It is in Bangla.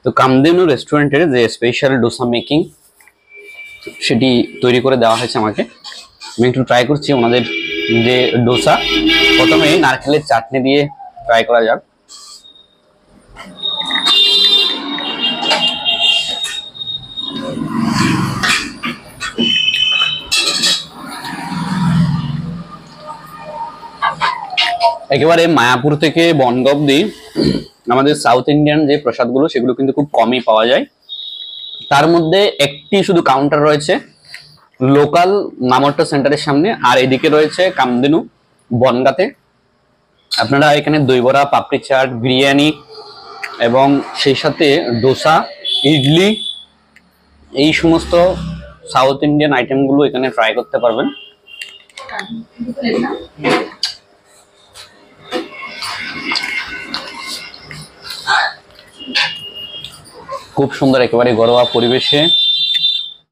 তো কামধেনু রেস্টুরেন্টের যে স্পেশাল ডোসা মেকিং সেটি তৈরি করে দেওয়া হয়েছে আমাকে। আমি একটু ট্রাই করছি ওনাদের যে ডোসা। প্রথমে নারকেলের চাটনি দিয়ে ট্রাই করা যাক। একেবারে মায়াপুর থেকে বনগাঁ অব্দি আমাদের সাউথ ইন্ডিয়ান যে প্রসাদগুলো সেগুলো কিন্তু খুব কমই পাওয়া যায়। তার মধ্যে একটি শুধু কাউন্টার রয়েছে লোকাল নামট্টা সেন্টারের সামনে, আর এদিকে রয়েছে কামধেনু বনগাঁতে। আপনারা এখানে দই বড়া, পাপড়ি চাট, বিরিয়ানি এবং সেই সাথে ডোসা, ইডলি, এই সমস্ত সাউথ ইন্ডিয়ান আইটেমগুলো এখানে ট্রাই করতে পারবেন। খুব সুন্দর, একেবারে ঘরোয়া পরিবেশে